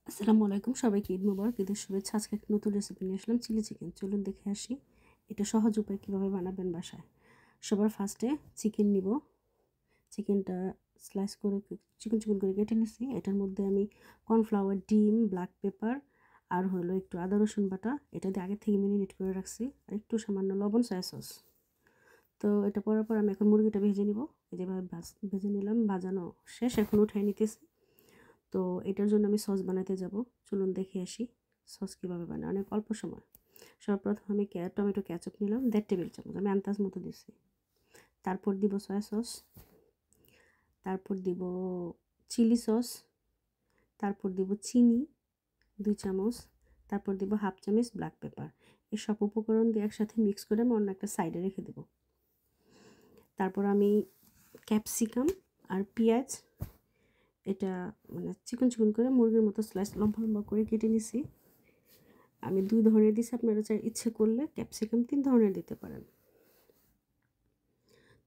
আসসালামু আলাইকুম, সবাইকে ঈদ মোবারক। ঈদের শুভেচ্ছা। আজকে একটা নতুন রেসিপি নিয়ে আসলাম, চিলি চিকেন। চলুন দেখে আসি এটা সহজ উপায় কীভাবে বানাবেন বাসায়। সবার ফার্স্টে চিকেন নিব। চিকেনটা স্লাইস করে চিকন চিকন করে কেটে নিছি। এটার মধ্যে আমি কর্নফ্লাওয়ার, ডিম, ব্ল্যাক পেপার আর হলো একটু আদা রসুন বাটা, এটা দিয়ে আগে থেকে ম্যারিনেট করে রাখছি, আর একটু সামান্য লবণ, সয়া সস। তো এটা পরার পর আমি এখন মুরগিটা ভেজে নিব। যেভাবে ভেজে নিলাম, ভাজানো শেষ, এখন উঠাই নিতেছি। তো এটার জন্য আমি সস বানাতে যাব। চলুন দেখে আসি সস কীভাবে বানায়, অনেক অল্প সময়। সর্বপ্রথম আমি টমেটো ক্যাচআপ নিলাম 1.5 টেবিল চামচ, আমি আন্দাজ মতো দিচ্ছি। তারপর দিব সয়া সস, তারপর দিব চিলি সস, তারপর দিব চিনি 2 চামচ, তারপর দিব 1/2 চামচ ব্ল্যাক পেপার। এই সব উপকরণ দিয়ে একসাথে মিক্স করে আমি অন্য একটা সাইডে রেখে দেব। তারপর আমি ক্যাপসিকাম আর পেঁয়াজ, এটা মানে চিকন চিকন করে মুরগির মতো স্লাইস লম্বা লম্বা করে কেটে নিছি। আমি 2 ধরনের দিছি, আপনারা চাই ইচ্ছে করলে ক্যাপসিকাম 3 ধরনের দিতে পারেন।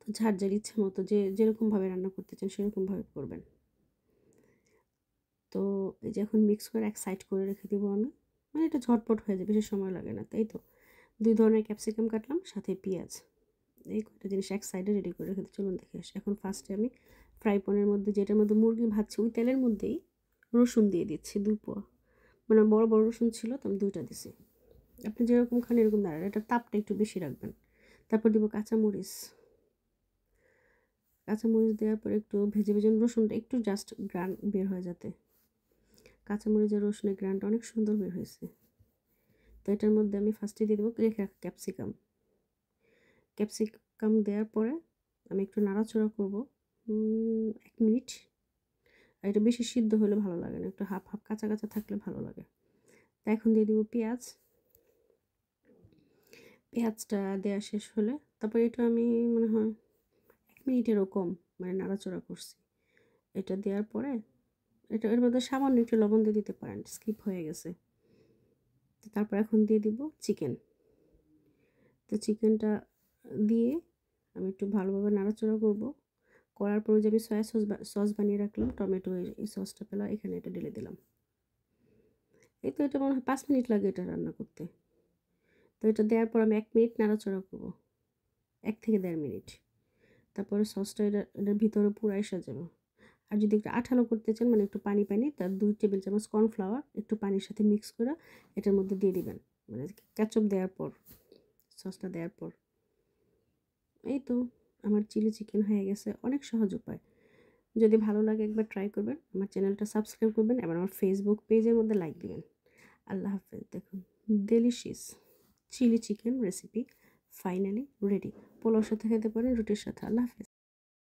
তো যার যার ইচ্ছে মতো যেরকমভাবে রান্না করতে চান সেরকমভাবে করবেন। তো এই যে এখন মিক্স করে এক সাইড করে রেখে দেবো আমি, মানে এটা ঝটপট হয়ে যায়, বেশি সময় লাগে না। তাই তো 2 ধরনের ক্যাপসিকাম কাটলাম, সাথে পেঁয়াজ, এই কয়টা জিনিস এক সাইডে রেডি করে রেখে দিই। চলুন দেখে আসি। এখন ফার্স্টে আমি ফ্রাই প্যানের মধ্যে, যেটার মধ্যে মুরগি ভাজছি ওই তেলের মধ্যেই রসুন দিয়ে দিচ্ছি 2 কোয়া, মানে বড় বড় রসুন ছিল তো আমি 2টা দিছি। আপনি যেরকম খান এরকম দাঁড়ায়, এটার তাপটা একটু বেশি রাখবেন। তারপর দিব কাঁচামরিচ। কাঁচামরিচ দেওয়ার পর একটু ভেজে ভেজে রসুনটা একটু জাস্ট গ্রান বের হয়ে যাতে। কাঁচামরিচের রসুনের গ্রানটা অনেক সুন্দর বের হয়েছে। তো এটার মধ্যে আমি ফার্স্টে দিয়ে দেবো রেখে রাখা ক্যাপসিকাম। ক্যাপসিকাম দেওয়ার পরে আমি একটু নাড়াচড়া করবো 1 মিনিট। আর এটা বেশি সিদ্ধ হলে ভালো লাগে না, একটু হাফ হাফ কাঁচা কাঁচা থাকলে ভালো লাগে। তো এখন দিয়ে দেবো পেঁয়াজ। পেঁয়াজটা দেওয়া শেষ হলে তারপর এটা আমি মনে হয় 1 মিনিটেরও কম মানে নাড়াচড়া করছি। এটা দেওয়ার পরে এর মধ্যে সামান্য একটু লবণ দিয়ে দিতে পারেন, স্কিপ হয়ে গেছে। তারপর এখন দিয়ে দিব চিকেন। তো চিকেনটা দিয়ে আমি একটু ভালোভাবে নাড়াচড়া করব। করার পরে যে আমি সয়া সস বানিয়ে রাখলাম, টমেটো এই সসটা পেলাম, এখানে এটা ঢেলে দিলাম। এই তো এটা মনে হয় 5 মিনিট লাগে এটা রান্না করতে। তো এটা দেওয়ার পর আমি 1 মিনিট নাড়াচড়া করব, 1 থেকে 1.5 মিনিট। তারপরে সসটা এটার ভিতরে পুরো এসে যাবে। আর যদি একটু আঠালো করতে চান, মানে একটু পানি পানি, তার 2 টেবিল চামচ কর্নফ্লাওয়ার একটু পানির সাথে মিক্স করে এটার মধ্যে দিয়ে দিবেন, মানে কেচাপ দেওয়ার পর, সসটা দেওয়ার পর। এই তো আমার চিলি চিকেন হয়ে গেছে, অনেক সহজ উপায়। যদি ভালো লাগে একবার ট্রাই করবেন, আমার চ্যানেলটা সাবস্ক্রাইব করবেন, এবং আমার ফেসবুক পেজের মধ্যে লাইক দিবেন। আল্লাহ হাফেজ। দেখুন, delicious chilli chicken recipe finally ready. পোলাওর সাথে খেতে পারেন, রুটির সাথে। আল্লাহ হাফেজ।